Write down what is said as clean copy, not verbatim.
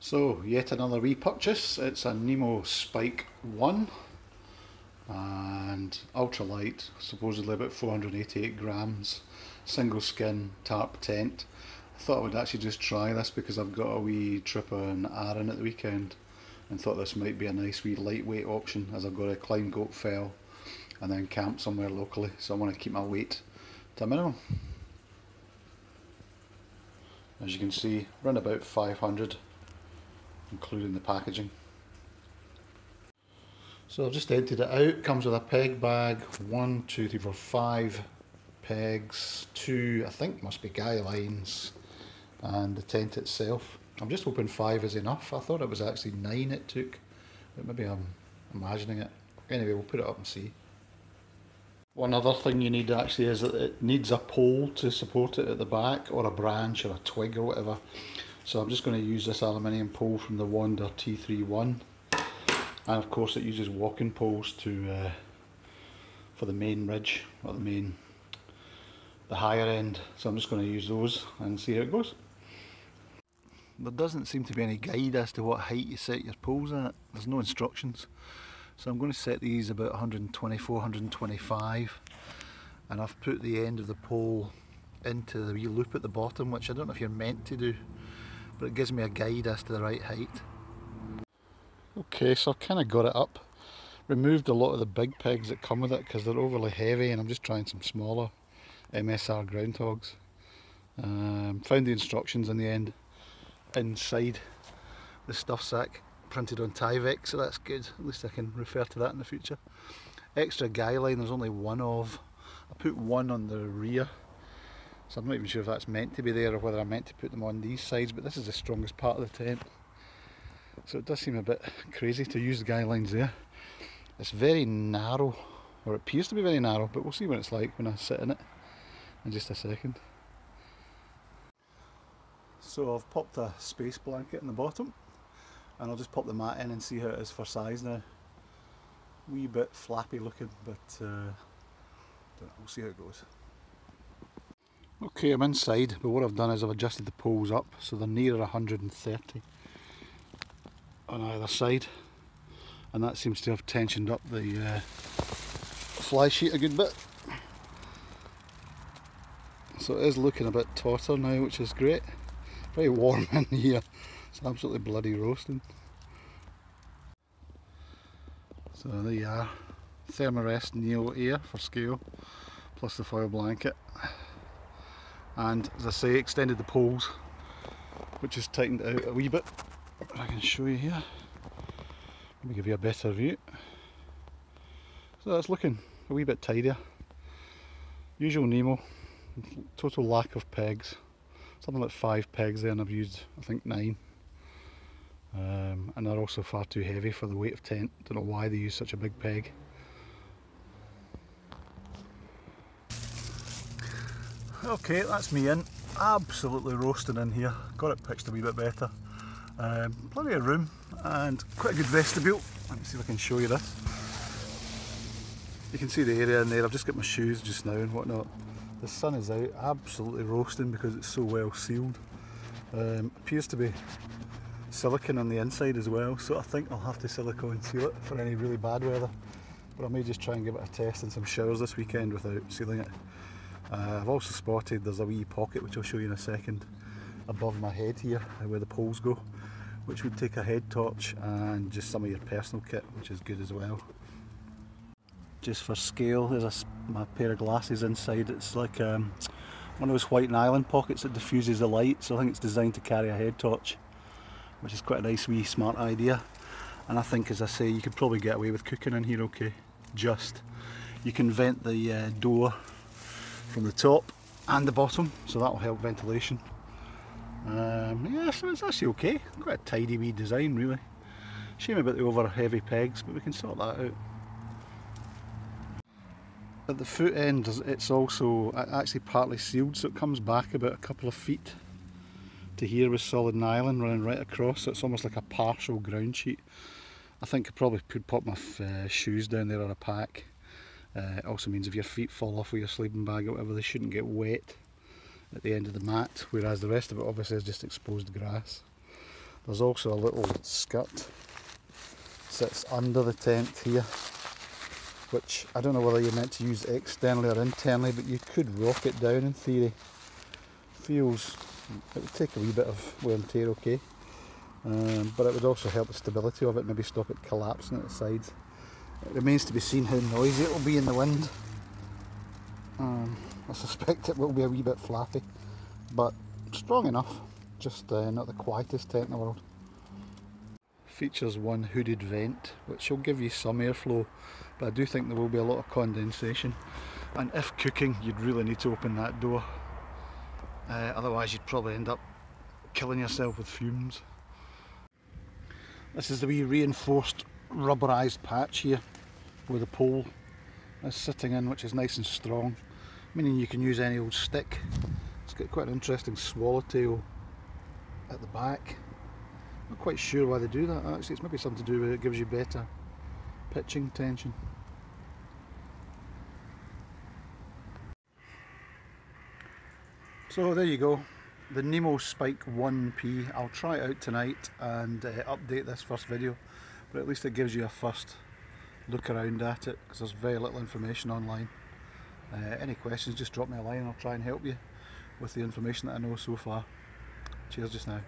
So, yet another repurchase. It's a Nemo Spike 1 and Ultralight, supposedly about 488 grams, single skin tarp tent. I thought I would actually just try this because I've got a wee trip on Arran at the weekend and thought this might be a nice wee lightweight option, as I've got to climb Goat Fell and then camp somewhere locally, so I want to keep my weight to a minimum. As you can see, around about 500, including the packaging. So I've just emptied it out. Comes with a peg bag, 1, 2, 3, 4, 5 pegs, 2 I think must be guy lines, and the tent itself. I'm just hoping 5 is enough. I thought it was actually 9 it took, but maybe I'm imagining it. Anyway, we'll put it up and see. One other thing you need actually is that it needs a pole to support it at the back, or a branch or a twig or whatever. So I'm just going to use this aluminium pole from the Wander T31, and of course it uses walking poles to for the main ridge, or the higher end. So I'm just going to use those and see how it goes. There doesn't seem to be any guide as to what height you set your poles at. There's no instructions. So I'm going to set these about 124, 125, and I've put the end of the pole into the wee loop at the bottom, which I don't know if you're meant to do, but it gives me a guide as to the right height. Okay, so I've kind of got it up. Removed a lot of the big pegs that come with it because they're overly heavy, and I'm just trying some smaller MSR groundhogs. Found the instructions in the end inside the stuff sack, printed on Tyvek, so that's good. At least I can refer to that in the future. Extra guy line, there's only one of. I put one on the rear, so I'm not even sure if that's meant to be there or whether I'm meant to put them on these sides, but this is the strongest part of the tent, so it does seem a bit crazy to use the guy lines there. It's very narrow, or it appears to be very narrow, but we'll see what it's like when I sit in it in just a second. So I've popped a space blanket in the bottom, and I'll just pop the mat in and see how it is for size now. Wee bit flappy looking, but we'll see how it goes. Okay, I'm inside, but what I've done is I've adjusted the poles up so they're nearer 130 on either side, and that seems to have tensioned up the fly sheet a good bit. So it is looking a bit tauter now, which is great. Very warm in here. It's absolutely bloody roasting. So there you are, Thermarest Neo Air for scale, plus the foil blanket. And as I say, extended the poles, which is tightened out a wee bit. I can show you here. Let me give you a better view. So that's looking a wee bit tidier. Usual Nemo, total lack of pegs. Something like 5 pegs there, and I've used I think 9. And they're also far too heavy for the weight of tent. Don't know why they use such a big peg. Okay, that's me in. Absolutely roasting in here. Got it pitched a wee bit better. Plenty of room and quite a good vestibule. Let me see if I can show you this. You can see the area in there. I've just got my shoes just now and whatnot. The sun is out, absolutely roasting because it's so well sealed. Appears to be silicone on the inside as well, so I think I'll have to silicone seal it for any really bad weather, but I may just try and give it a test in some showers this weekend without sealing it. I've also spotted there's a wee pocket, which I'll show you in a second, above my head here where the poles go, which would take a head torch and just some of your personal kit, which is good as well. Just for scale, there's my pair of glasses inside. It's like one of those white nylon pockets that diffuses the light, so I think it's designed to carry a head torch, which is quite a nice wee smart idea. And I think, as I say, you could probably get away with cooking in here okay. You can vent the door from the top and the bottom, so that will help ventilation. Yeah, so it's actually okay. Quite a tidy wee design really. Shame about the over heavy pegs, but we can sort that out. At the foot end, it's also actually partly sealed, so it comes back about a couple of feet to here with solid nylon running right across, so it's almost like a partial ground sheet. I think I probably could pop my shoes down there or a pack. It also means if your feet fall off with your sleeping bag or whatever, they shouldn't get wet at the end of the mat, whereas the rest of it obviously is just exposed grass. There's also a little skirt sits under the tent here, which I don't know whether you're meant to use externally or internally, but you could rock it down in theory. Feels it would take a wee bit of wear and tear, okay, but it would also help the stability of it, maybe stop it collapsing at the sides. It remains to be seen how noisy it will be in the wind. I suspect it will be a wee bit flappy, but strong enough, just not the quietest tent in the world. Features one hooded vent, which will give you some airflow, but I do think there will be a lot of condensation, and if cooking you'd really need to open that door, otherwise you'd probably end up killing yourself with fumes. This is the wee reinforced rubberized patch here where the pole is sitting in, which is nice and strong, meaning you can use any old stick. It's got quite an interesting swallowtail at the back. Not quite sure why they do that actually. It's maybe something to do with it gives you better pitching tension. So there you go, the Nemo Spike 1P. I'll try it out tonight and update this first video, but at least it gives you a first look around at it, because there's very little information online. Any questions, just drop me a line and I'll try and help you with the information that I know so far. Cheers just now.